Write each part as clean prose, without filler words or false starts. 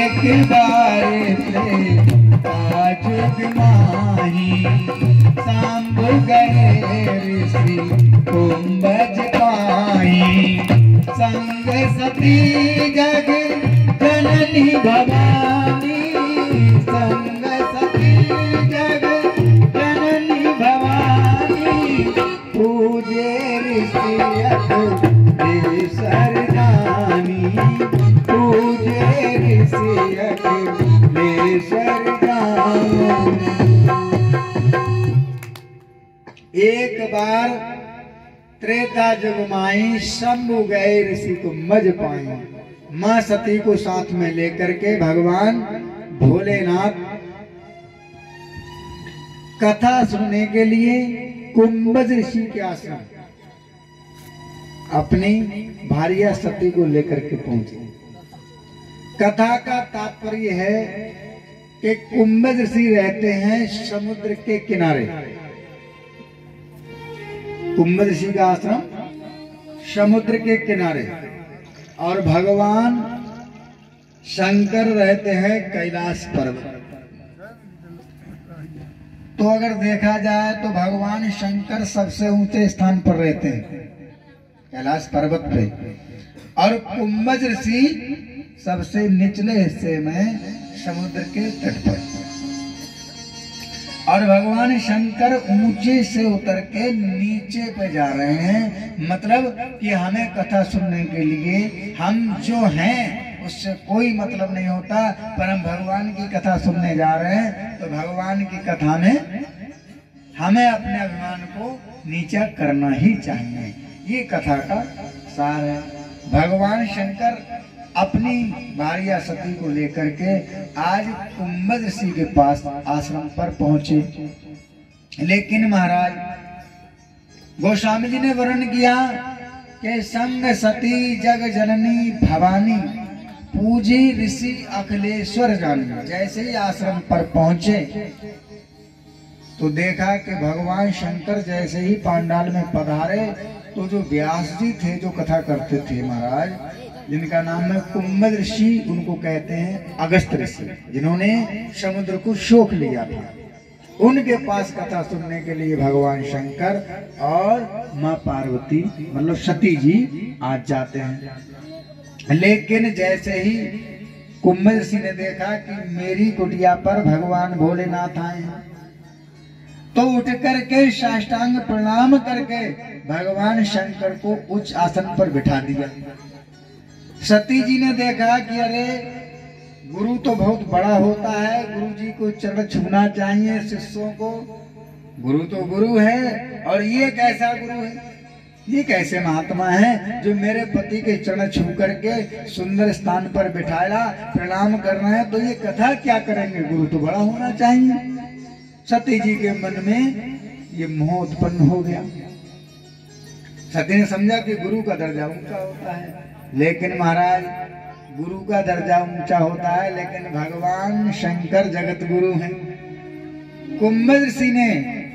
एक बार जुग माही सांब गए ऋषि कुंभज पाई संग सती जग जननी भवानी संग सती जग जननी भवानी पूजे ऋषि सरदानी पूजे ऋषि एक बार त्रेता जुग माई शंभु गए ऋषि को मज पाई। मां सती को साथ में लेकर के भगवान भोलेनाथ कथा सुनने के लिए कुंभज ऋषि के आश्रम अपनी भार्या सती को लेकर के पहुंचे। कथा का तात्पर्य है कि कुंभज ऋषि रहते हैं समुद्र के किनारे। कुंभज ऋषि का आश्रम समुद्र के किनारे और भगवान शंकर रहते हैं कैलाश पर्वत। तो अगर देखा जाए तो भगवान शंकर सबसे ऊंचे स्थान पर रहते हैं कैलाश पर्वत पे और कुंभज ऋषि सबसे निचले हिस्से में समुद्र के तट पर और भगवान शंकर ऊंचे से उतर के नीचे पे जा रहे हैं। मतलब कि हमें कथा सुनने के लिए हम जो हैं उससे कोई मतलब नहीं होता, पर हम भगवान की कथा सुनने जा रहे हैं तो भगवान की कथा में हमें अपने अभिमान को नीचा करना ही चाहिए। ये कथा का सार है। भगवान शंकर अपनी भार्या सती को लेकर के आज कुंभज ऋषि के पास आश्रम पर पहुंचे। लेकिन महाराज गोस्वामी जी ने वर्णन किया कि संग सती जग जननी भवानी पूजी ऋषि अखिलेश्वर जानी। जैसे ही आश्रम पर पहुंचे तो देखा कि भगवान शंकर जैसे ही पांडाल में पधारे तो जो व्यास जी थे जो कथा करते थे महाराज, जिनका नाम है कुंभज ऋषि, उनको कहते हैं अगस्त ऋषि, जिन्होंने समुद्र को सोख लिया था, उनके पास कथा सुनने के लिए भगवान शंकर और मां पार्वती मतलब सती जी आज जाते हैं। लेकिन जैसे ही कुंभज ऋषि ने देखा कि मेरी कुटिया पर भगवान भोलेनाथ आए हैं तो उठ करके साष्टांग प्रणाम करके भगवान शंकर को उच्च आसन पर बिठा दिया। सती जी ने देखा कि अरे गुरु तो बहुत बड़ा होता है, गुरु जी को चरण छूना चाहिए शिष्यों को, गुरु तो गुरु है और ये कैसा गुरु है, ये कैसे महात्मा है जो मेरे पति के चरण छू करके सुंदर स्थान पर बिठाया प्रणाम कर रहे हैं, तो ये कथा क्या करेंगे, गुरु तो बड़ा होना चाहिए। सती जी के मन में ये मोह उत्पन्न हो गया। सती ने समझा कि गुरु का दर्जा ऊंचा होता है, लेकिन महाराज गुरु का दर्जा ऊंचा होता है लेकिन भगवान शंकर जगत गुरु हैं। कुंभज ऋषि ने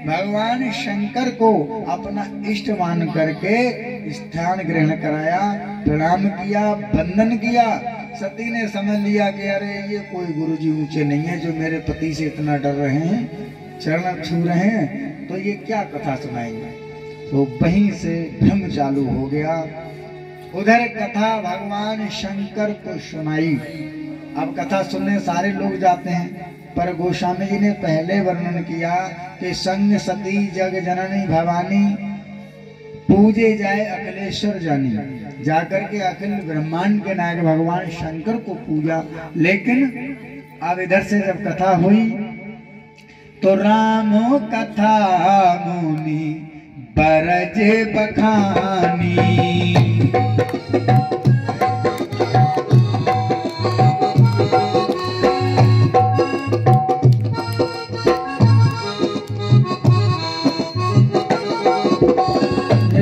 भगवान शंकर को अपना इष्ट मान करके स्थान ग्रहण कराया, प्रणाम किया, वंदन किया। सती ने समझ लिया कि अरे ये कोई गुरुजी ऊंचे नहीं है जो मेरे पति से इतना डर रहे हैं, चरण छू रहे हैं, तो ये क्या कथा सुनाएंगे। तो वहीं से भ्रम चालू हो गया। उधर कथा भगवान शंकर को सुनाई। अब कथा सुनने सारे लोग जाते हैं, पर गोस्वामी जी ने पहले वर्णन किया कि संग सती जग जननी भवानी पूजे जाए अखिलेश्वर जानी। जाकर के अखिल ब्रह्मांड के नायक भगवान शंकर को पूजा। लेकिन अब इधर से जब कथा हुई तो रामो कथा मुनि बरज बखानी।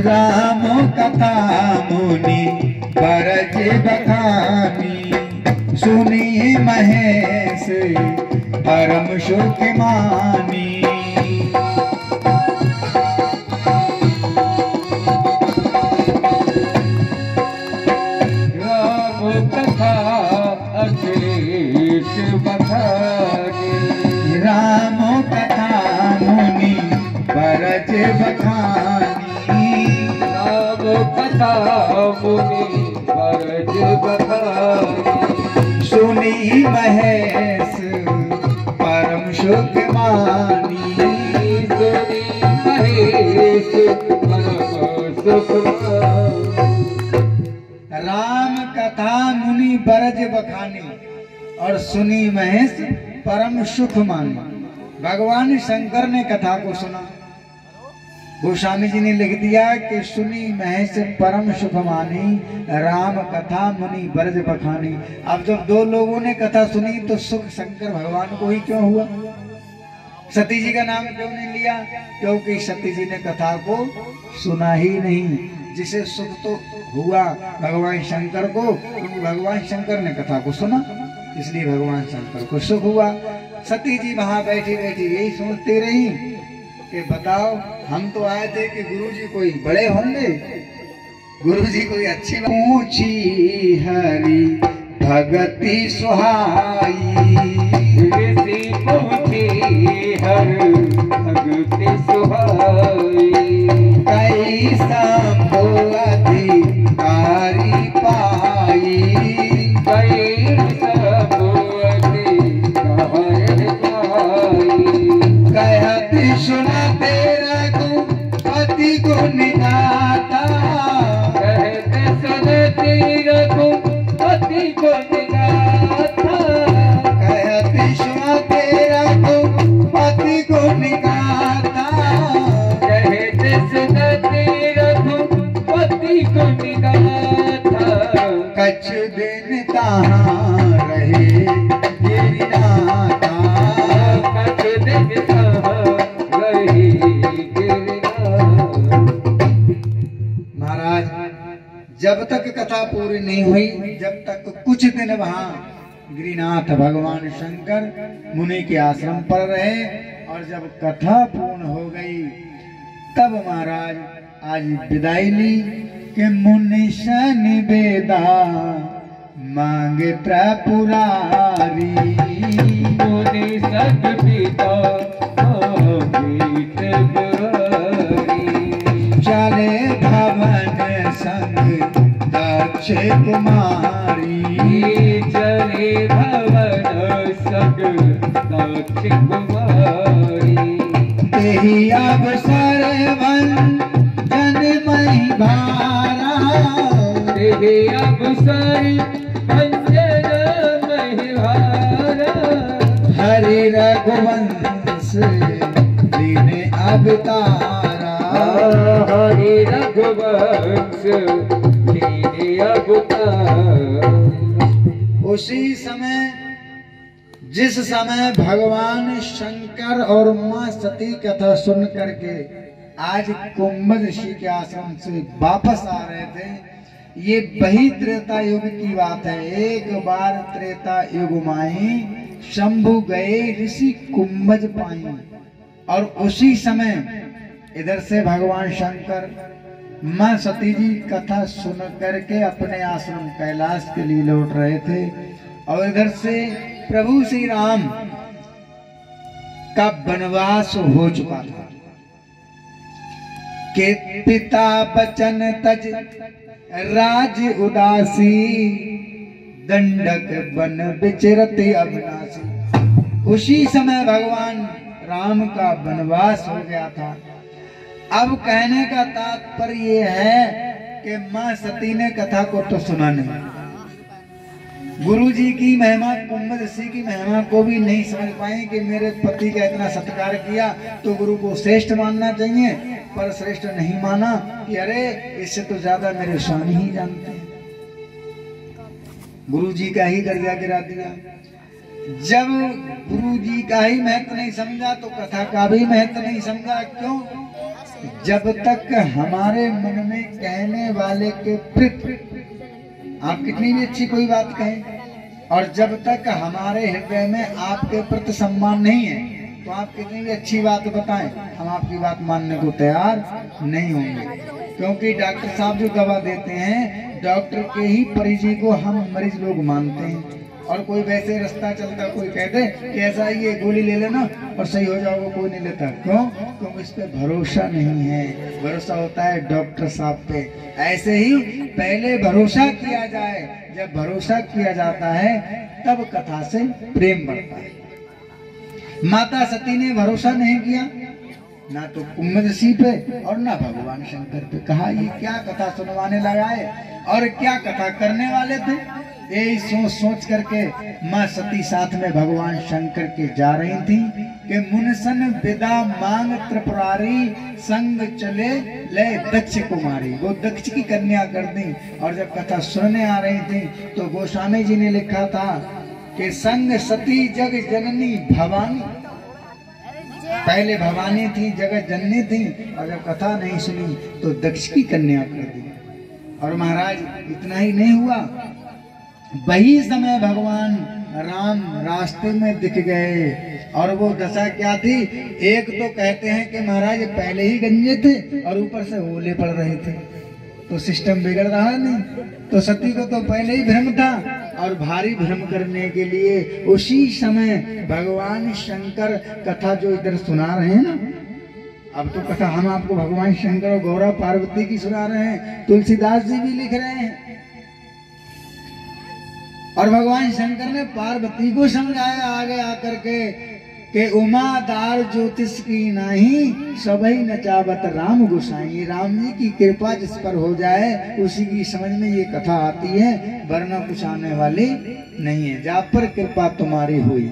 राम कथा मुनि बरज बखानी। सुनी महेश परम सुख मानी। राम कथा अखिलेश्वर बखानी राम कथा मुनि बरज बखानी राम कथा मुनि बरज बखानी सुनी महेश परम सुख मानी सुनी महेश परम सुख राम कथा मुनि बरज बखानी और सुनी महेश परम सुख मानी। भगवान शंकर ने कथा को सुना, गोस्वामी जी ने लिख दिया कि सुनी महेश परम सुख मानी राम कथा मुनि बरज बखानी। अब जब दो लोगों ने कथा सुनी तो सुख शंकर भगवान को ही क्यों हुआ? सती जी का नाम क्यों नहीं लिया? क्योंकि सती जी ने कथा को सुना ही नहीं। जिसे सुख तो हुआ भगवान शंकर को, क्योंकि भगवान शंकर ने कथा को सुना, इसलिए भगवान शंकर को सुख हुआ। सती जी वहां बैठी बैठी यही सोचती रही कि बताओ, हम तो आए थे कि गुरुजी कोई बड़े होंगे, गुरुजी कोई अच्छी पूछी हरि भगति सुहाई ऋषि पूछी हर भगति सुहाई कई शंभु अधिकारी पाई कई शंभु अधिकारी पाई कहती सुना तेरा पति को निगाता कहते सुनती रघु पति को निगाथा कहती सुना तेरा पति को निगाता कहते सुनती रघु पति को निगाथा कछ दिन तहाँ रहे गिरिनाथा कछ दिन कहाँ रही गिरनाथ। महाराज जब तक कथा पूरी नहीं हुई, जब तक कुछ दिन वहां गिरिनाथ भगवान शंकर मुनि के आश्रम पर रहे, और जब कथा पूर्ण हो गई तब महाराज आज विदाई ली कि मुनि शनि बेदा मांगे त्रिपुरारी मुनि सग पिता मांगे त्रिपुरारी चले भवन संग दक्ष कुमारी चले भवन सग दक्ष कुमारी तेहि अवसर जन मही भारा तेहि अवसर पंजन महिवारा हरि रघुवंश लीने अवतारा हरि रघुवंश लीने अवतार। उसी समय जिस समय भगवान शंकर और माँ सती कथा सुन करके आज कुंभज ऋषि के आश्रम से वापस आ रहे थे, ये वही त्रेता युग की बात है। एक बार त्रेता युग माई शंभु गए ऋषि कुंभज पाई, और उसी समय इधर से भगवान शंकर माँ सती जी कथा सुन करके अपने आश्रम कैलाश के लिए लौट रहे थे, और इधर से प्रभु श्री राम का वनवास हो चुका था के पिता बचन तज राज उदासी दंडक बन विचरते अविनाशी। उसी समय भगवान राम का वनवास हो गया था। अब कहने का तात्पर्य ये है कि माँ सती ने कथा को तो सुना नहीं, गुरु जी की महिमा, कुंभज ऋषि की महिमा को भी नहीं समझ पाए कि मेरे पति का इतना सत्कार किया तो गुरु को श्रेष्ठ मानना चाहिए, पर श्रेष्ठ नहीं माना कि अरे इससे तो ज्यादा मेरे स्वामी ही जानते हैं। गुरु जी का ही दर्जा गिरा दिया। जब गुरु जी का ही महत्व नहीं समझा तो कथा का भी महत्व नहीं समझा। क्यों? जब तक हमारे मन में कहने वाले के प्रति आप कितनी भी अच्छी कोई बात कहें, और जब तक हमारे हृदय में आपके प्रति सम्मान नहीं है तो आप कितनी भी अच्छी बात बताएं, हम आपकी बात मानने को तैयार नहीं होंगे। क्योंकि डॉक्टर साहब जो दवा देते हैं, डॉक्टर के ही परिचय को हम मरीज लोग मानते हैं। और कोई वैसे रास्ता चलता, कोई कहते कि ऐसा ही ये गोली ले लेना और सही हो जाओगे, कोई नहीं लेता। क्यों? क्योंकि इस पे भरोसा नहीं है। भरोसा होता है डॉक्टर साहब पे। ऐसे ही पहले भरोसा किया जाए, जब भरोसा किया जाता है तब कथा से प्रेम बढ़ता है। माता सती ने भरोसा नहीं किया, ना तो कुंभ ऋषि पे और ना भगवान शंकर पे। कहा ये क्या कथा सुनवाने लगा है, और क्या कथा करने वाले थे। यही सोच सोच करके माँ सती साथ में भगवान शंकर के जा रही थी कि मुनसन विदा मांग त्रिपुरारी, संग चले ले दक्ष कुमारी। वो दक्ष की कन्या कर दी। और जब कथा सुनने आ रही थी तो गोस्वामी जी ने लिखा था कि संग सती जग जननी भवानी। पहले भवानी थी, जगत जननी थी, और जब कथा नहीं सुनी तो दक्ष की कन्या कर दी। और महाराज इतना ही नहीं हुआ, वही समय भगवान राम रास्ते में दिख गए। और वो दशा क्या थी? एक तो कहते हैं कि महाराज पहले ही गंजे थे और ऊपर से ओले पड़ रहे थे, तो सिस्टम बिगड़ रहा नहीं। तो सती को तो पहले ही भ्रम था, और भारी भ्रम करने के लिए उसी समय भगवान शंकर कथा जो इधर सुना रहे हैं ना, अब तो कथा हम आपको भगवान शंकर और गौरा पार्वती की सुना रहे हैं, तुलसीदास जी भी लिख रहे हैं। और भगवान शंकर ने पार्वती को समझाया आगे आकर के उमादार ज्योतिष की नहीं, सबही नचावत राम गोसाई। राम जी की कृपा जिस पर हो जाए उसी की समझ में ये कथा आती है, वरना कुछ आने वाली नहीं है। जा पर कृपा तुम्हारी हुई,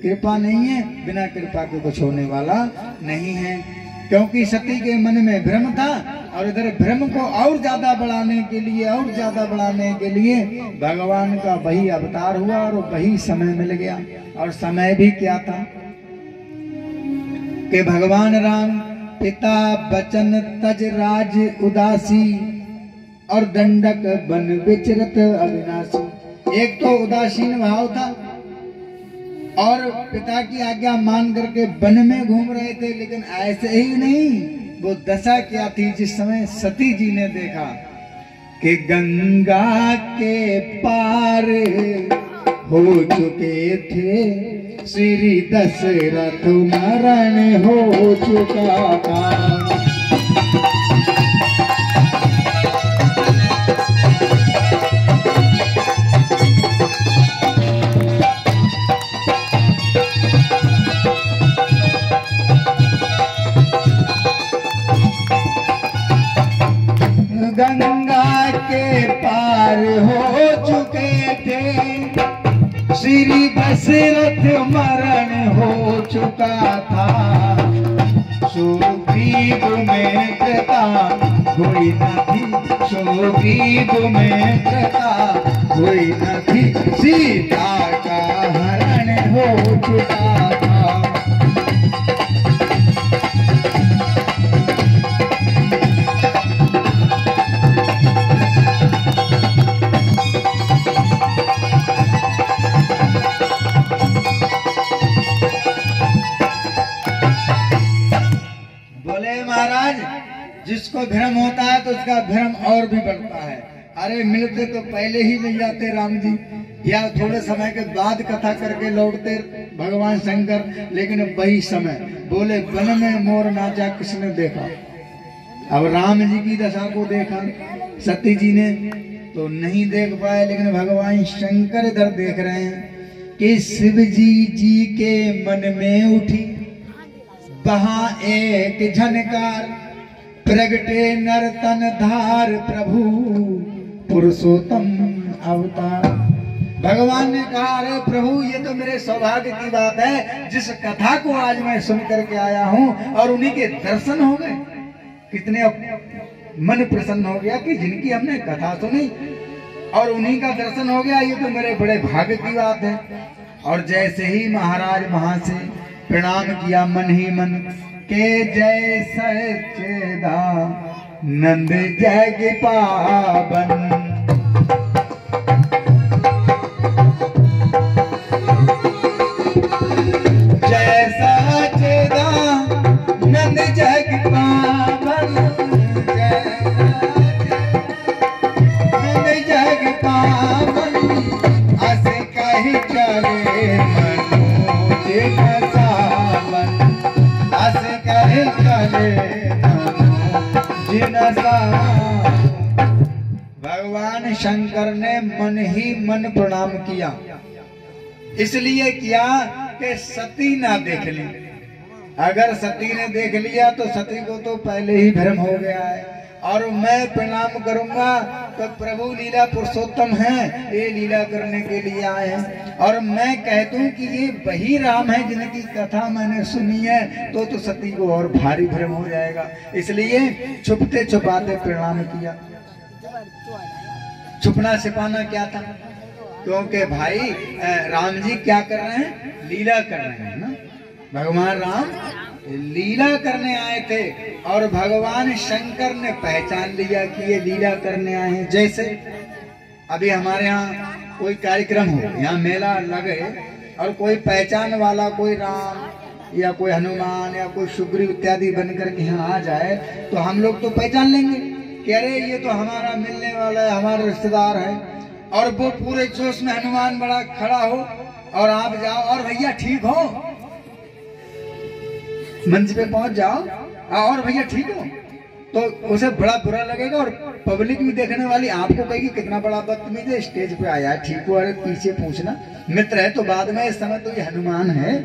कृपा नहीं है, बिना कृपा के कुछ होने वाला नहीं है। क्योंकि सती के मन में भ्रम था, और इधर भ्रम को और ज्यादा बढ़ाने के लिए, और ज्यादा बढ़ाने के लिए भगवान का वही अवतार हुआ और वही समय मिल गया। और समय भी क्या था कि भगवान राम पिता बचन तज राज उदासी, और दंडक बन विचरत अविनाशी। एक तो उदासीन भाव था, और पिता की आज्ञा मान करके वन में घूम रहे थे। लेकिन ऐसे ही नहीं, वो दशा क्या थी जिस समय सती जी ने देखा कि गंगा के पार हो चुके थे श्री दशरथ, मरण हो चुका था। गंगा के पार हो चुके थे श्री दशरथ, मरण हो चुका था। सुग्रीव में कृता हुई न थी, सुग्रीव में कृता हुई न थी, सीता का हरण हो चुका था। जिसको भ्रम होता है तो उसका भ्रम और भी बढ़ता है। अरे मिलते तो पहले ही मिल जाते राम जी, या थोड़े समय के बाद कथा करके लौटते भगवान शंकर। लेकिन वही समय बोले वन में मोर नाचा किसने देखा। अब राम जी की दशा को देखा सती जी ने तो नहीं देख पाए, लेकिन भगवान शंकर इधर देख रहे हैं कि शिव जी के मन में उठी वहां एक झनकार, प्रगटे नर्तन धार प्रभु पुरुषोत्तम अवतार। भगवान ने कहा अरे प्रभु ये तो मेरे सौभाग्य की बात है, जिस कथा को आज मैं सुन करके आया हूँ और उन्हीं के दर्शन हो गए। कितने मन प्रसन्न हो गया कि जिनकी हमने कथा सुनी और उन्हीं का दर्शन हो गया, ये तो मेरे बड़े भाग्य की बात है। और जैसे ही महाराज वहां से प्रणाम किया मन ही मन के जय सच्चिदानंद जग पावन, जय सच्चिदानंद जग पावन, जय सच्चिदानंद जग पावन। अस कही जिनसा। भगवान शंकर ने मन ही मन प्रणाम किया, इसलिए किया कि सती ना देख ली। अगर सती ने देख लिया तो सती को तो पहले ही भ्रम हो गया है, और मैं प्रणाम करूंगा तो प्रभु लीला पुरुषोत्तम हैं, ये लीला करने के लिए आए हैं, और मैं कह दूं कि ये वही राम है जिनकी कथा मैंने सुनी है, तो सती को और भारी भ्रम हो जाएगा। इसलिए छुपते छुपाते प्रणाम किया। छुपना छिपाना क्या था? क्योंकि भाई राम जी क्या कर रहे हैं? लीला कर रहे हैं ना। भगवान राम लीला करने आए थे, और भगवान शंकर ने पहचान लिया कि ये लीला करने आए हैं। जैसे अभी हमारे यहाँ कोई कार्यक्रम हो, यहाँ मेला लगे, और कोई पहचान वाला कोई राम या कोई हनुमान या कोई सुग्रीव इत्यादि बनकर के यहाँ आ जाए, तो हम लोग तो पहचान लेंगे कि अरे ये तो हमारा मिलने वाला है, हमारा रिश्तेदार है। और वो पूरे जोश में हनुमान बड़ा खड़ा हो, और आप जाओ और भैया ठीक हो, मंच पे पहुंच जाओ और भैया ठीक हो, तो उसे बड़ा बुरा लगेगा, और पब्लिक भी देखने वाली आपको कहेगी कितना बड़ा बदतमीज है, स्टेज पे आया है ठीक हो, अरे पीछे पूछना मित्र है तो बाद में, इस समय तो ये हनुमान है।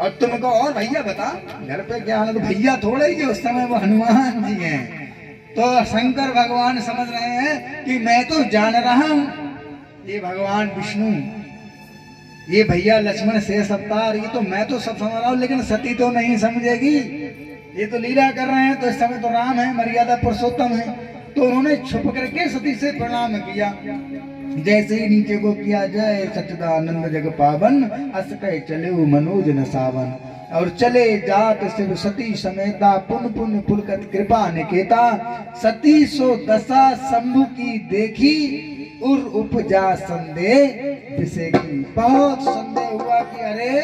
और तुमको और भैया बता घर पे क्या हाल है, तो भैया थोड़े ही उस समय वो हनुमान जी हैं। तो शंकर भगवान समझ रहे हैं कि मैं तो जान रहा हूं ये भगवान विष्णु, ये भैया लक्ष्मण शेष अवतार, ये तो मैं तो सब समझ रहा हूँ, लेकिन सती तो नहीं समझेगी, ये तो लीला कर रहे हैं, तो इस समय तो राम है, मर्यादा पुरुषोत्तम है। तो उन्होंने छुप करके सती से प्रणाम किया। जैसे ही नीचे को किया, जय सच्चिदानंद जग पावन, अस कह चले मनोज न सावन, और चले जात शिव सती समेता, पुन पुन पुलकत कृपा निकेता, सती सो दशा शंभु की देखी, उर उपजा संदेह विषय की। बहुत संदेह हुआ कि अरे,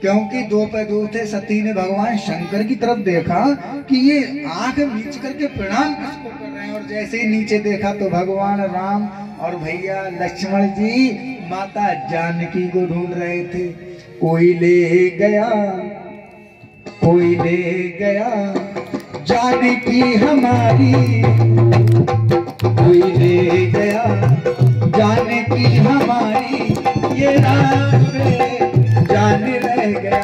क्योंकि दो पे दो थे, सती ने भगवान शंकर की तरफ देखा कि ये आंख नीच करके प्रणाम किसको कर रहे हैं, और जैसे ही नीचे देखा तो भगवान राम और भैया लक्ष्मण जी माता जानकी को ढूंढ रहे थे। कोई ले गया, कोई ले गया जानकी हमारी, कोई ले गया जानकी हमारी, ये राम में जान रह गया,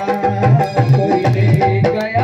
कोई ले गया।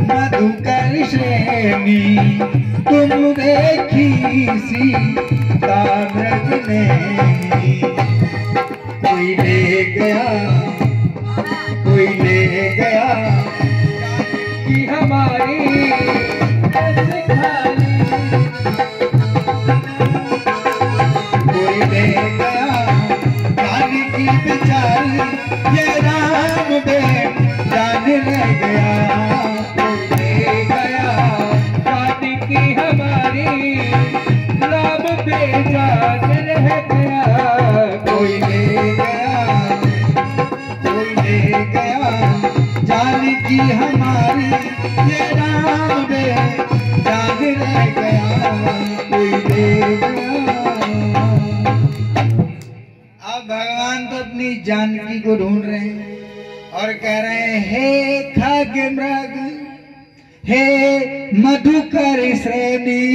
मधुकर श्रेणी तुम देखी सीता मृग नैनी, कोई ले गया, कोई ले गया कि हमारी खाली, कोई ले गया जान की बिचारी, ये राम बे जान रह गया, कोई ले गया जान की हमारी, राम बे जान रह गया, कोई ले गया, कोई ले गया जान की हमारी, ये राम बे जान रह गया, कोई ले गया। अब भगवान तो अपनी जानकी को ढूंढ रहे हैं और कह रहे हैं, हे खग मृग, हे मधुकर श्रेणी,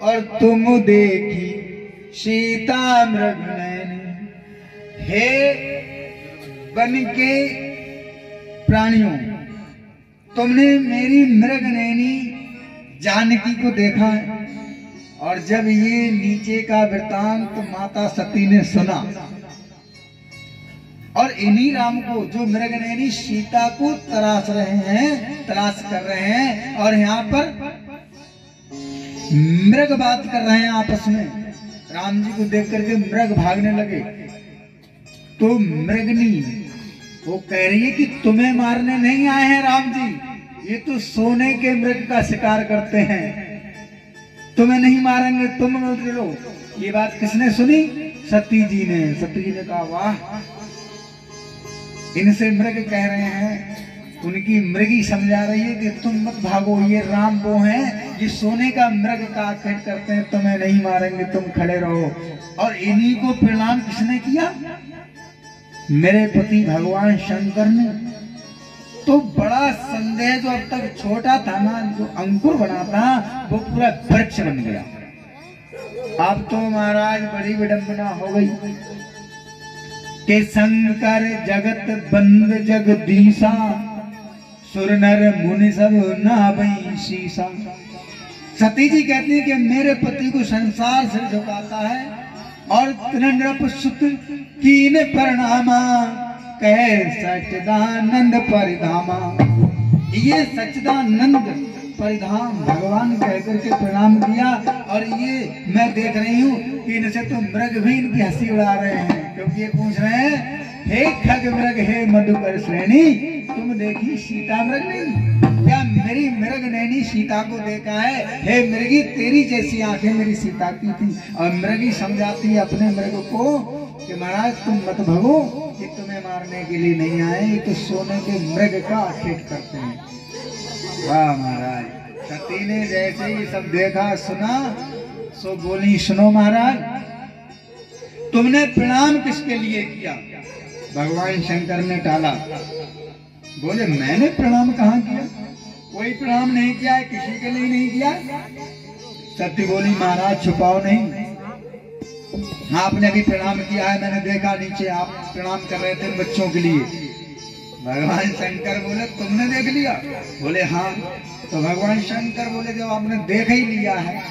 और तुम देखी सीता मृग नैनी, हे बन के प्राणियों, तुमने मेरी मृगनयनी जानकी को देखा है। और जब ये नीचे का वृतांत माता सती ने सुना और इन्हीं राम को जो मृगनयनी सीता को तलाश कर रहे हैं और यहाँ पर मृग बात कर रहे हैं आपस में, राम जी को देख करके मृग भागने लगे, तो मृगनी वो कह रही है कि तुम्हें मारने नहीं आए हैं राम जी, ये तो सोने के मृग का शिकार करते हैं, तुम्हें नहीं मारेंगे, तुम मर लो। ये बात किसने सुनी? सती जी ने। सती जी ने कहा वाह, इनसे मृग कह रहे हैं, उनकी मृगी समझा रही है कि तुम मत भागो, ये राम वो हैं, ये सोने का मृग का आखेट करते हैं, तुम्हें नहीं मारेंगे, तुम खड़े रहो। और इन्हीं को प्रणाम किसने किया? मेरे पति भगवान शंकर ने। तो बड़ा संदेह जो अब तक छोटा था ना, जो अंकुर बना था, वो पूरा वृक्ष बन गया। अब तो महाराज बड़ी विडंबना हो गई कि शंकर जगत बंद जगदीशा, सुर नर मुनि सब नावई शीशा। सती जी कहती है कि मेरे पति को संसार से झुकाता है और त्रिनृप सुत कीन प्रणामा, कहे सच्चिदानंद परिधामा। ये सच्चिदानंद परिधाम भगवान कह करके प्रणाम किया। और ये मैं देख रही हूँ कि इनसे तो मृग भी इनकी हंसी उड़ा रहे हैं, क्योंकि ये पूछ रहे हैं हे खग मृग हे मधुकर श्रेणी, तुम देखी सीता मृग नहीं क्या? मेरी मृग नैनी सीता को देखा है? हे मृगी, तेरी जैसी आंखें मेरी सीता की थी। और मृगी समझाती है अपने मृग को कि महाराज तुम मत भगो, कि तुम्हें मारने के लिए नहीं आए, ये तो सोने के मृग का आखेट करते हैं। वाह महाराज, सती ने जैसे ही सब देखा सुना, सो बोली सुनो महाराज, तुमने प्रणाम किसके लिए किया? भगवान शंकर ने टाला, बोले मैंने प्रणाम कहाँ किया, कोई प्रणाम नहीं किया है, किसी के लिए नहीं किया। सती बोली महाराज छुपाओ नहीं, आपने भी प्रणाम किया है, मैंने देखा नीचे आप प्रणाम कर रहे थे बच्चों के लिए। भगवान शंकर बोले तुमने देख लिया? बोले हाँ। तो भगवान शंकर बोले जब आपने देख ही लिया है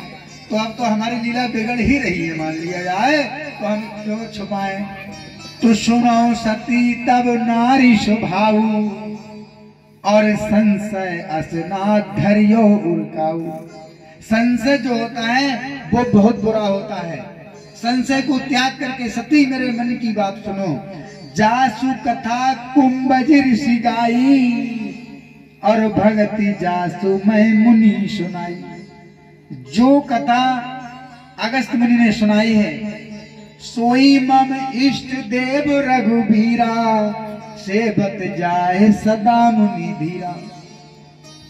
तो अब तो हमारी लीला बिगड़ ही रही है, मान लिया जाए तो हम क्यों छुपाएं। तो सुनो सती तब नारी स्वभाव, और संशय असनाथ धरियो उल्काऊ। संशय जो होता है वो बहुत बुरा होता है, संशय को त्याग करके सती मेरे मन की बात सुनो। जासु कथा कुंभज ऋषि गाई, और भगति जासु मैं मुनि सुनाई। जो कथा अगस्त मुनि ने सुनाई है, सोई मम इष्ट देव रघुबीरा, सेवत जाए सदा मुनि धीरा।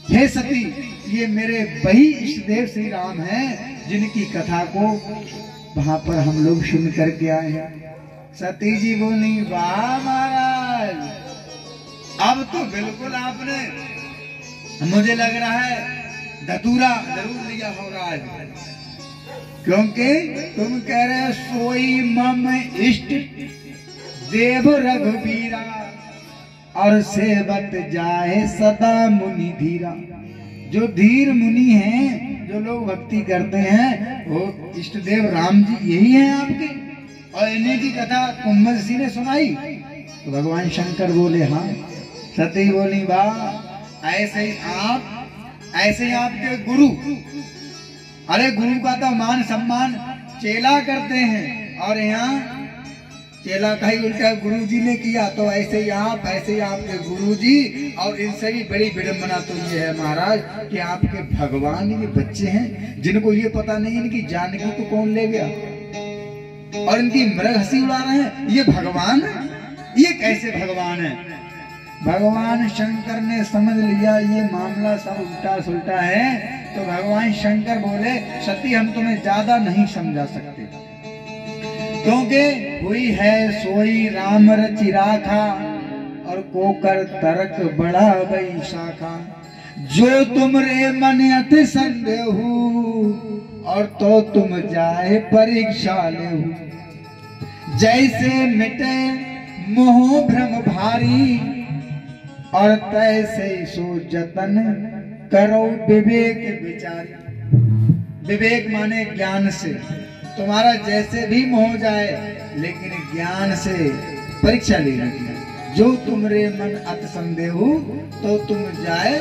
हे सती, ये मेरे वही इष्ट देव श्री राम हैं जिनकी कथा को वहां पर हम लोग सुन करके आए हैं। सती जी बोली वाह महाराज, अब तो बिल्कुल आपने, मुझे लग रहा है धतूरा जरूर लिया होगा आज, क्योंकि तुम कह रहे हो सोई मम इष्ट देव रघुबीरा, और सेवत जाए सदा मुनि धीरा। जो धीर मुनि हैं, जो लोग भक्ति करते हैं, वो इष्ट देव राम जी यही हैं आपके। और इन्हीं की कथा कुंभज ऋषि ने सुनाई। तो भगवान शंकर बोले हाँ। सती बोली वाह, ऐसे ही आपके गुरु, अरे गुरु का तो मान सम्मान चेला करते हैं, और यहाँ चेला का ही उल्टा गुरु जी ने किया। तो ऐसे ही आपके गुरु जी, और इनसे भी बड़ी विडंबना तो ये है महाराज कि आपके भगवान ये बच्चे हैं जिनको ये पता नहीं इनकी जानकी को कौन ले गया, और इनकी मृग हंसी उड़ा रहे हैं। ये भगवान है? ये कैसे भगवान है? भगवान शंकर ने समझ लिया ये मामला सब उल्टा सुल्टा है। तो भगवान शंकर बोले सती हम तुम्हें ज्यादा नहीं समझा सकते, क्योंकि हुई है सोई राम रचि राखा, और कोकर तर्क बड़ा बई शाखा। जो तुमरे मन अति संदेहु, और तो तुम जाए परीक्षा लेहु। जैसे मिटे मोह भ्रम भारी, और तैसे सो जतन करो विवेक विचारी। विवेक माने ज्ञान से। तुम्हारा जैसे भी मोह जाए लेकिन ज्ञान से परीक्षा लेनी है। जो तुमरे मन अत संदेह तो तुम जाए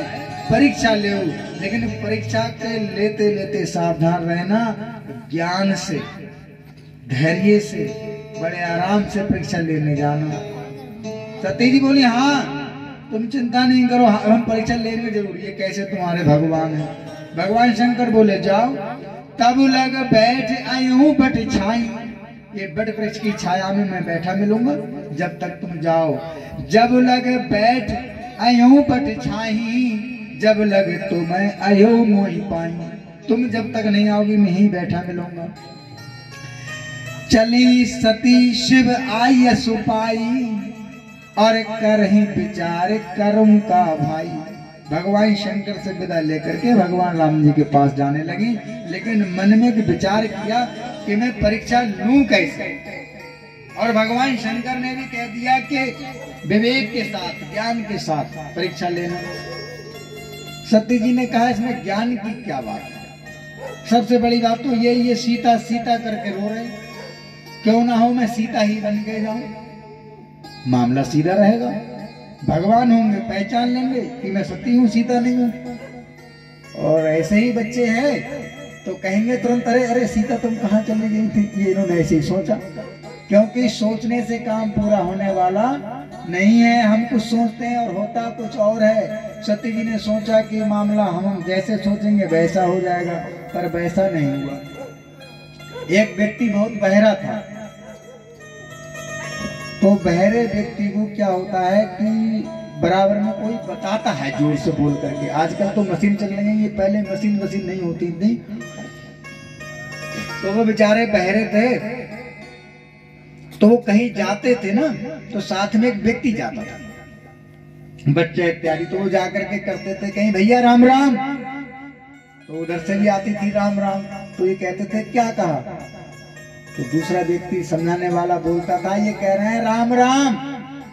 परीक्षा ले, लेकिन परीक्षा के लेते लेते सावधान रहना। ज्ञान से, धैर्य से, बड़े आराम से परीक्षा लेने जाना। सती जी बोली हाँ तुम चिंता नहीं करो, हम परीक्षा लेने जरूरी है। कैसे? तुम्हारे भगवान है। भगवान शंकर बोले जाओ। तब लग बैठ आयूं बट छाई। ये बट वृक्ष की छाया में मैं बैठा मिलूंगा जब तक तुम जाओ। जब लग बैठ आयूं बट छाई, जब लगे तो मैं आयो मोहि पाई। तुम जब तक नहीं आओगी मैं ही बैठा मिलूंगा। चली सती शिव आई सुपाई, और कर ही विचार करूं का भाई। भगवान शंकर से विदा लेकर के भगवान राम जी के पास जाने लगी, लेकिन मन में विचार किया कि मैं परीक्षा लूं कैसे। और भगवान शंकर ने भी कह दिया कि विवेक के साथ, ज्ञान के साथ परीक्षा लेना। सती जी ने कहा इसमें ज्ञान की क्या बात है? सबसे बड़ी बात तो ये सीता सीता करके रो रहे, क्यों ना हो मैं सीता ही बन के जाऊं, मामला सीधा रहेगा। भगवान होंगे पहचान लेंगे कि मैं सती हूँ, सीता नहीं हूँ। और ऐसे ही बच्चे हैं तो कहेंगे तुरंत अरे अरे सीता तुम कहाँ चली गई थी। ये इन्होंने ऐसे ही सोचा, क्योंकि सोचने से काम पूरा होने वाला नहीं है। हम कुछ सोचते हैं और होता कुछ और है। सती जी ने सोचा कि मामला हम जैसे सोचेंगे वैसा हो जाएगा, पर वैसा नहीं हुआ। एक व्यक्ति बहुत बहरा था, तो बहरे व्यक्ति को क्या होता है कि बराबर में कोई बताता है जोर से बोल करके। आजकल तो मशीन चल रही है, ये पहले मशीन नहीं होती थी। तो वो बेचारे बहरे थे, तो वो कहीं जाते थे ना, तो साथ में एक व्यक्ति जाता था, बच्चे इत्यादि। तो वो जाकर के करते थे कहीं भैया राम राम, तो उधर से भी आती थी राम राम। तो ये कहते थे क्या कहा, तो दूसरा व्यक्ति समझाने वाला बोलता था ये कह रहे हैं राम राम।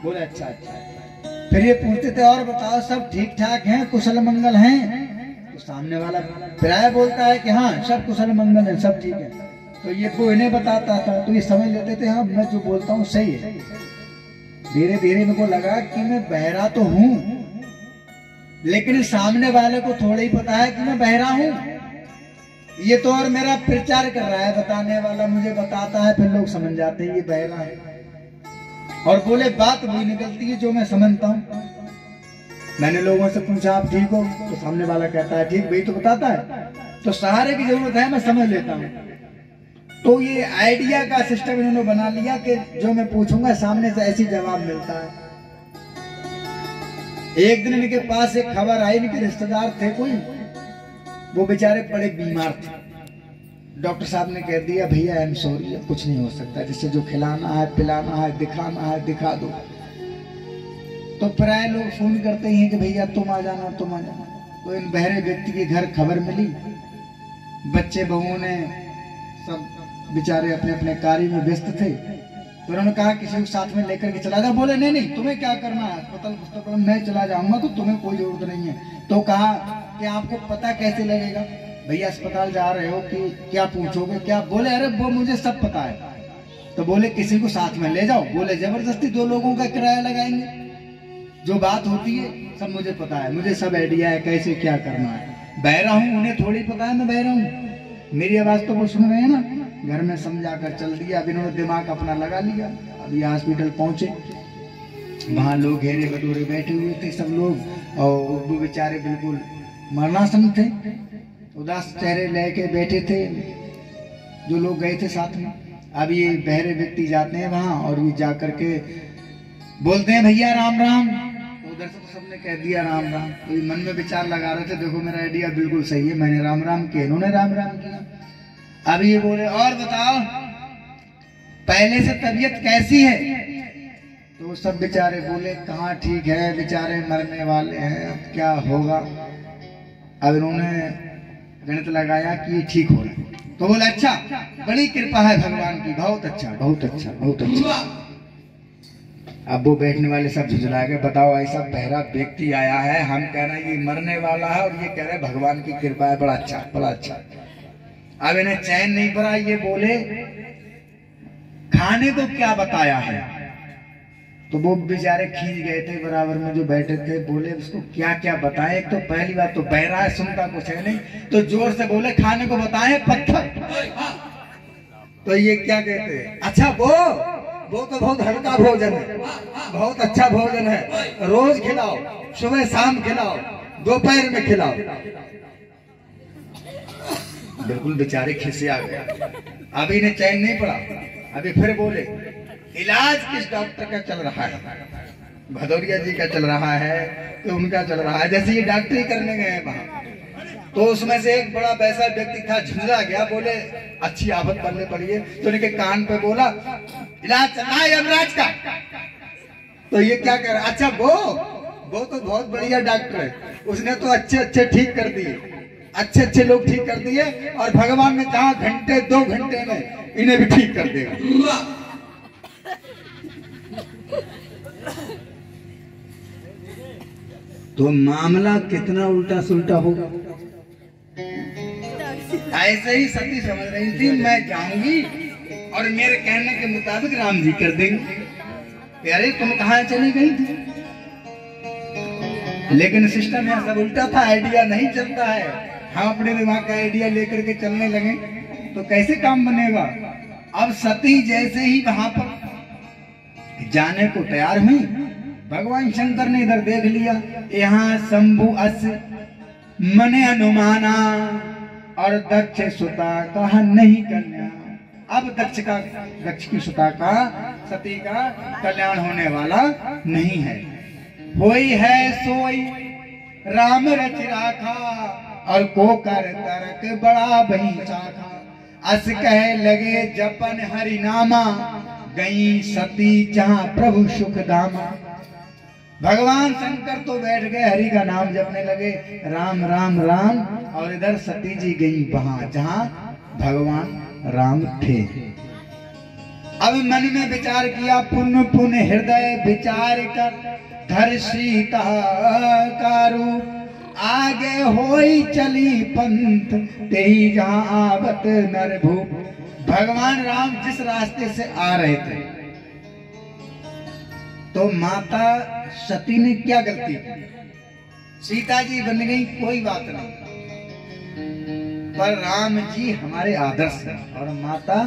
बोले अच्छा अच्छा। फिर ये पूछते थे और बताओ सब ठीक ठाक हैं, कुशल मंगल हैं। तो सामने वाला प्राय बोलता है कि हाँ सब कुशल मंगल है, सब ठीक है। तो ये वो इन्हें बताता था, तो ये समझ लेते थे हाँ मैं जो बोलता हूँ सही है। धीरे धीरे मेरे को लगा कि मैं बहरा तो हूँ, लेकिन सामने वाले को थोड़ा ही पता है कि मैं बहरा हूँ। ये तो और मेरा प्रचार कर रहा है, बताने वाला मुझे बताता है, फिर लोग समझ जाते हैं ये बहरा है। और बोले बात वही निकलती है जो मैं समझता हूँ। मैंने लोगों से पूछा आप ठीक हो, तो सामने वाला कहता है ठीक, वही तो बताता है। तो सहारे की जरूरत है, मैं समझ लेता हूँ। तो ये आइडिया का सिस्टम इन्होंने बना लिया कि जो मैं पूछूंगा सामने से ऐसी जवाब मिलता है। एक दिन इनके पास एक खबर आई, इनके रिश्तेदार थे कोई, वो बेचारे बड़े बीमार थे। डॉक्टर साहब ने कह दिया भैया आई एम सॉरी, कुछ नहीं हो सकता, जिससे जो खिलाना है पिलाना है दिखाना है दिखा दो। तो प्राय लोग फोन करते हैं कि भैया तुम आ जाना तुम आ जाना। तो इन बहरे व्यक्ति के घर खबर मिली, बच्चे बहुओं ने सब बेचारे अपने अपने कार्य में व्यस्त थे। तो उन्होंने कहा किसी को साथ में लेकर के चला जाओ। बोले नहीं नहीं तुम्हें क्या करना है, अस्पताल मैं चला जाऊंगा, तो तुम्हें कोई जरूरत नहीं है। तो कहा कि आपको पता कैसे लगेगा, भैया अस्पताल जा रहे हो कि क्या पूछोगे क्या। बोले अरे वो मुझे सब पता है। तो बोले किसी को साथ में ले जाओ। बोले जबरदस्ती 2 लोगों का किराया लगाएंगे, जो बात होती है सब मुझे पता है, मुझे सब आइडिया है कैसे क्या करना है। बहरा हूँ, उन्हें थोड़ी पता है मैं बहरा हूँ। मेरी आवाज तो वो सुन रहे हैं ना। घर में समझा कर चल दिया। अब इन्होंने दिमाग अपना लगा लिया। अभी हॉस्पिटल पहुंचे, वहां लोग घेरे बटोरे बैठे हुए थे सब लोग, और वो बेचारे बिल्कुल मरनासन थे, उदास चेहरे लेके बैठे थे जो लोग गए थे साथ में। अब ये बहरे व्यक्ति जाते हैं वहां, और ये जा करके बोलते हैं भैया राम राम। तो उधर से तो सबने कह दिया राम राम। तो ये मन में विचार लगा रहे थे देखो मेरा आइडिया बिल्कुल सही है, मैंने राम राम किया, इन्होंने राम राम किया। अब ये बोले और बताओ पहले से तबीयत कैसी है। तो सब बेचारे बोले कहाँ ठीक है, बेचारे मरने वाले हैं, अब क्या होगा। अब इन्होंने गणित लगाया कि ये ठीक हो रहा है। तो बोले अच्छा बड़ी कृपा है भगवान की, बहुत अच्छा बहुत अच्छा बहुत अच्छा। अब वो बैठने वाले सब झुझला के, बताओ ऐसा पहरा व्यक्ति आया है, हम कह रहे हैं ये मरने वाला है और ये कह रहे हैं भगवान की कृपा है, बड़ा अच्छा बड़ा अच्छा। अब इन्हें चैन नहीं पड़ा, ये बोले खाने को क्या बताया है। तो वो बेचारे खींच गए थे बराबर में जो बैठे थे, बोले उसको क्या क्या बताए। एक तो पहली बात तो बहरा है, सुनता कुछ है नहीं, तो जोर से बोले खाने को बताए पत्थर। तो ये क्या कहते हैं, अच्छा वो तो बहुत हल्का भोजन है, बहुत अच्छा भोजन है, रोज खिलाओ, सुबह शाम खिलाओ, दोपहर में खिलाओ। बिल्कुल बेचारे खिसे आ गए। अभी ने चैन नहीं पड़ा, अभी फिर बोले इलाज किस डॉक्टर का चल रहा है। भदौरिया जी का चल रहा है, तो उनका चल रहा है। जैसे ये डॉक्टरी करने गए हैं वहां, तो उसमें से एक बड़ा वैसा व्यक्ति था, झुंझला गया, बोले अच्छी आफत पड़ने पड़ी है। तो उनके कान पे बोला इलाज चल रहा है यमराज का। तो ये क्या कर रहा, अच्छा वो तो बहुत बढ़िया डॉक्टर है, उसने तो अच्छे अच्छे ठीक कर दिए, अच्छे अच्छे लोग ठीक कर दिए, और भगवान ने कहा घंटे 2 घंटे में इन्हें भी ठीक कर देगा। तो मामला कितना उल्टा सुल्टा होगा। ऐसे ही सती समझ रही थी मैं जाऊंगी और मेरे कहने के मुताबिक राम जी कर देंगे। अरे तुम कहाँ चली गई थी। लेकिन सिस्टम यहाँ सब उल्टा था, आइडिया नहीं चलता है। हम अपने दिमाग का आइडिया लेकर के चलने लगे तो कैसे काम बनेगा। अब सती जैसे ही वहां पर जाने को तैयार हुई, भगवान शंकर ने इधर देख लिया, यहाँ शंभु अस मने अनुमाना और दक्ष सुता कहा नहीं कन्या। अब दक्ष की सुता का, सती का कल्याण होने वाला नहीं है। होई है सोई राम रच राखा और को कर तरक बड़ा बही चाखा। अस कह लगे जपन हरि नामा गई सती जहां प्रभु सुख धामा। भगवान शंकर तो बैठ गए, हरि का नाम जपने लगे, राम राम राम, और इधर सती जी गई वहां जहां भगवान राम थे। अब मन में विचार किया, पुण्य पुण्य हृदय विचार कर धर सीता का रूप। आगे होई चली पंथ तेही जहां आवत नर भूप। भगवान राम जिस रास्ते से आ रहे थे, तो माता सती ने क्या गलती की। सीता जी बन गई, कोई बात नहीं, पर राम जी हमारे आदर्श हैं और माता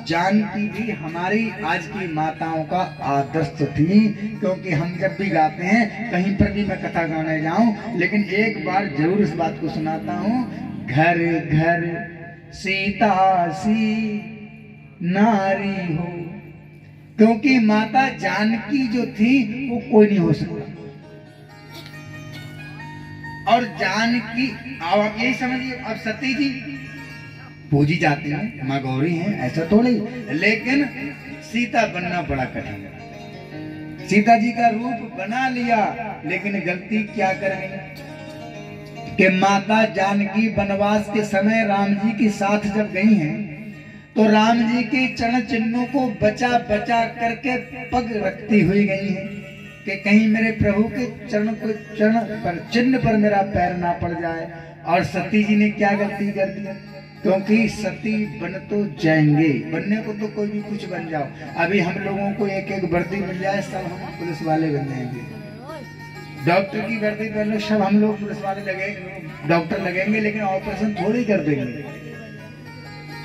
जानकी भी हमारी आज की माताओं का आदर्श थी। क्योंकि हम जब भी गाते हैं, कहीं पर भी मैं कथा गाने जाऊं, लेकिन एक बार जरूर इस बात को सुनाता हूं, घर घर सीता सी नारी हो। क्योंकि माता जानकी जो थी वो कोई नहीं हो सकता। और जानकी, आप यही समझिए, अब सती जी पूजी जाती हैं, माँ गौरी हैं, ऐसा थोड़ी, लेकिन सीता बनना बड़ा कठिन है। सीता जी का रूप बना लिया, लेकिन गलती क्या कर गई कि माता जानकी वनवास के समय राम जी के साथ जब गई हैं, तो राम जी के चरण चिन्हों को बचा बचा करके पग रखती हुई गई हैं कि कहीं मेरे प्रभु के चरण पर चिन्ह पर मेरा पैर ना पड़ जाए। और सती जी ने क्या गलती कर दी, क्योंकि सती बन तो जाएंगे, बनने को तो कोई भी कुछ बन जाओ। अभी हम लोगों को एक एक वर्दी मिल जाए, सब हम पुलिस वाले बन जाएंगे। डॉक्टर की वर्दी पहन लो, सब हम लोग पुलिस वाले लगेंगे, डॉक्टर लगेंगे, लेकिन ऑपरेशन थोड़ी कर देंगे।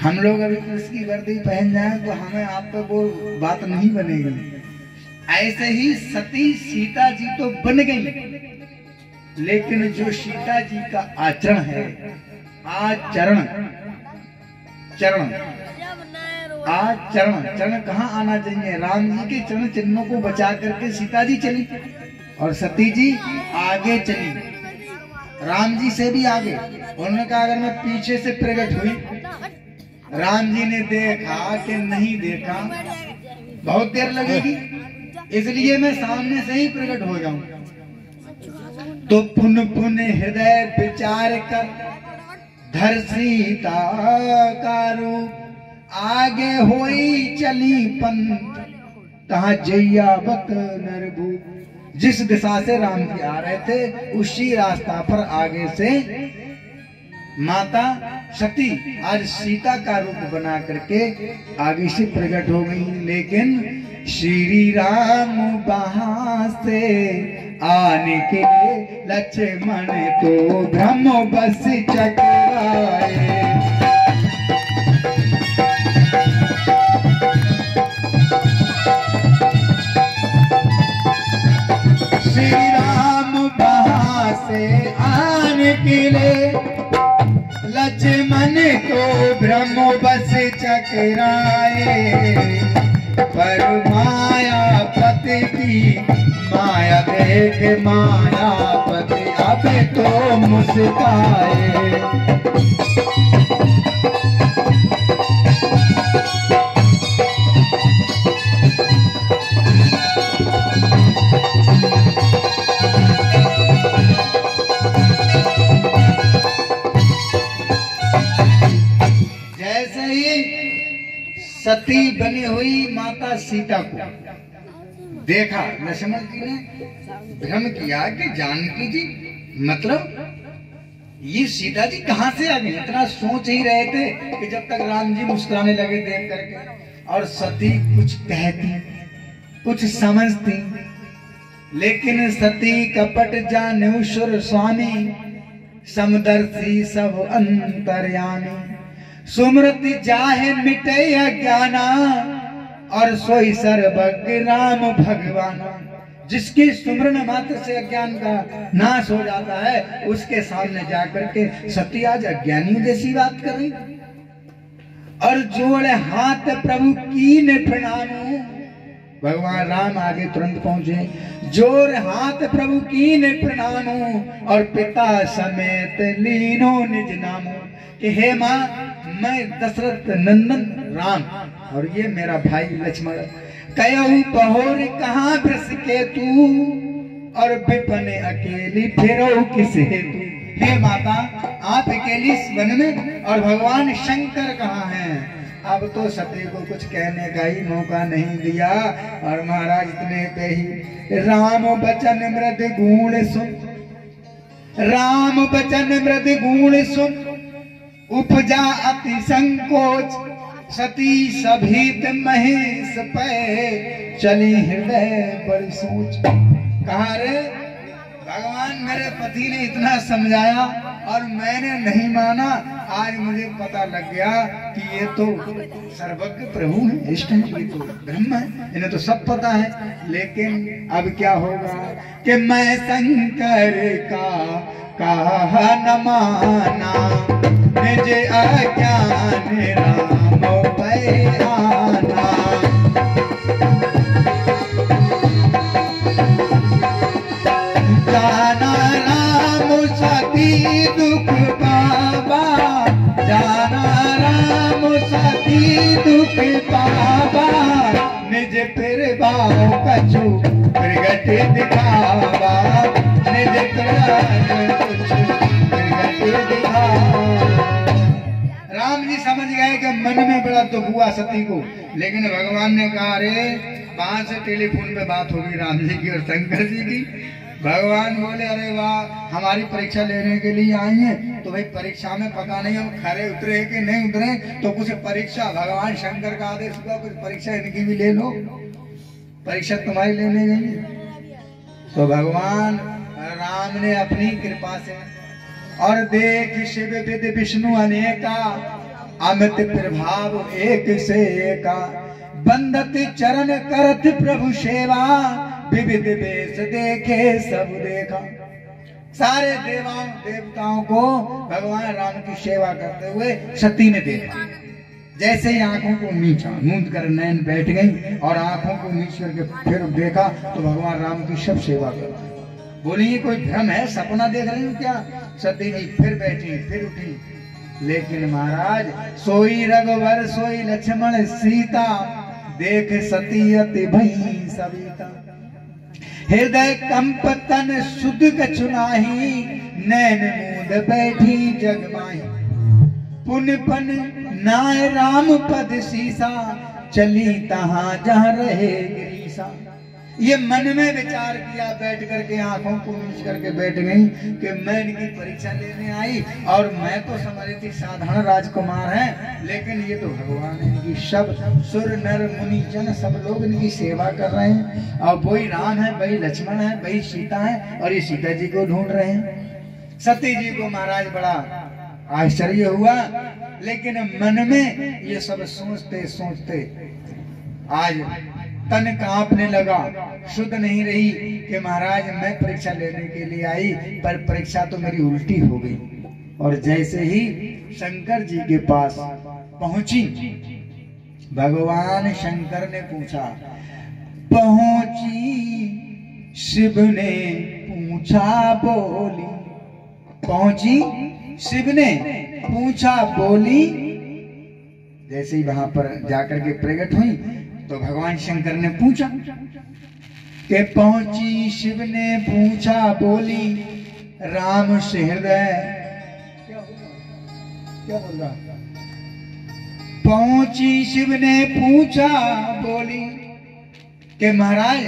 हम लोग अभी पुलिस की वर्दी पहन जाए तो हमें आप पे वो बात नहीं बनेगी। ऐसे ही सती सीता जी तो बन गई, लेकिन जो सीता जी का आचरण है, आचरण चरण आचरण चरण कहाँ आना चाहिए। राम जी के चरण चिन्हों को बचा करके सीता जी चली और सती जी आगे चली, राम जी से भी आगे। उन्होंने कहा अगर मैं पीछे से प्रकट हुई, राम जी ने देखा कि नहीं देखा, बहुत देर लगेगी, इसलिए मैं सामने से ही प्रकट हो जाऊं। तो पुन पुन हृदय विचार कर धर सीता का रूप। आगे होई चली पंथ कहा जैयावत नरभूप। जिस दिशा से राम जी आ रहे थे उसी रास्ता पर आगे से माता सती आज सीता का रूप बना करके आगे से प्रकट हो गई। लेकिन श्री राम वहां से आने के लिए लक्ष्मण तो ब्रह्म बस चकराए। श्री राम वहां से आने के लिए लक्ष्मण को ब्रह्म बस चकराए। पर मायापति की माया देख मायापति अब तो मुस्काए। जैसे ही सती बनी हुई माता सीता को देखा लक्ष्मण जी ने भ्रम किया कि जानकी जी मतलब ये सीता जी कहां से आ गई। इतना सोच ही रहे थे कि जब तक राम जी मुस्कुराने लगे देख करके और सती कुछ कहती कुछ समझती। लेकिन सती कपट जाने सुर स्वामी समदर्शी सब अंतर्यामी। सुमृति जाहे मिटे अज्ञाना और सोई सर्वज्ञ राम भगवान। जिसकी सुमरण मात्र से अज्ञान का नाश हो जाता है उसके सामने जाकर के सती आज अज्ञानियों जैसी बात कर रही। और जोड़े हाथ प्रभु कीने प्रणाम। भगवान राम आगे तुरंत पहुंचे। जोर हाथ प्रभु कीने प्रणाम और पिता समेत लीनो निज नामो। कि हे माँ मैं दशरथ नंदन राम और ये मेरा भाई लक्ष्मण कयऊ बहोर कहाँ बरस के तू और विपने अकेली फिरो किस हेतु। हे माता आप अकेली इस वन में और भगवान शंकर कहाँ हैं। अब तो सती को कुछ कहने का ही मौका नहीं दिया और महाराज इतने पे ही राम बचन मृद गुण सुन। राम बचन मृद गुण सुन उपजा अति संकोच। सती सभीत महेश पे चली हृदय बड़ी सोच। कहा रे भगवान मेरे पति ने इतना समझाया और मैंने नहीं माना। आज मुझे पता लग गया कि ये तो सर्वज्ञ प्रभु है, इष्ट है, ये तो ब्रह्म है, इन्हें तो सब पता है। लेकिन अब क्या होगा कि मैं शंकर का कहा न माना निज अज्ञान राम बयाना। जाना राम सती दुख पावा। जाना राम सती दुख पावा। निज फिर बाओ कछु प्रगट दिखावा। निज राम जी समझ गए कि मन में बड़ा दुख हुआ सती को। लेकिन भगवान ने कहा अरे वहां से टेलीफोन पे बात होगी राम जी की और शंकर जी की। भगवान बोले अरे वाह हमारी परीक्षा लेने के लिए आई हैं तो भाई परीक्षा में पता नहीं हम खरे उतरे कि नहीं उतरे तो कुछ परीक्षा भगवान शंकर का आदेश हुआ कुछ परीक्षा इनकी भी ले लो। परीक्षा तुम्हारी लेने गई। तो भगवान राम ने अपनी कृपा से और देख शिव विद विष्णु अनेका अमित प्रभाव एक से एका। बंदत चरण करत प्रभु सेवा विविध वेश देखे सब देखा। सारे देवताओं को भगवान राम की सेवा करते हुए सती ने देखा। जैसे ही आंखों को मीचा मूंद कर नैन बैठ गई और आंखों को मीच करके फिर देखा तो भगवान राम की सब सेवा कर। बोली ये कोई भ्रम है, सपना देख रही हूँ क्या। सती जी फिर बैठी फिर उठी। लेकिन महाराज सोई रघुवर सोई लक्ष्मण सीता देख सती अति भई सविता। हृदय कंप तन सुध कछुनाही नैन मूंद बैठी जगमाही। पुन पन नाय राम पद सीसा चली तहां जहां रहे गिरी। ये मन में विचार किया, बैठ करके आंखों को नीच करके बैठ गई कि मैं इनकी परीक्षा लेने आई और मैं तो समझ रही थी साधारण राजकुमार हैं, लेकिन ये तो भगवान है। इनकी सब सुर नर मुनि जन सब लोग इनकी सेवा कर रहे हैं और वही राम है, वही लक्ष्मण है, वही सीता है और ये सीता जी को ढूंढ रहे हैं। सती जी को महाराज बड़ा आश्चर्य हुआ, लेकिन मन में ये सब सोचते सोचते आज तन कांपने लगा, शुद्ध नहीं रही कि महाराज मैं परीक्षा लेने के लिए आई पर परीक्षा तो मेरी उल्टी हो गई। और जैसे ही शंकर जी के पास पहुंची, भगवान शंकर ने पूछा, पहुंची शिव ने पूछा बोली, पहुंची शिव ने पूछा बोली। जैसे ही वहां पर जाकर के प्रकट हुई तो भगवान शंकर ने पूछा कि पहुंची शिव ने पूछा बोली, राम से हृदय क्या बोल रहा? पहुंची शिव ने पूछा बोली कि महाराज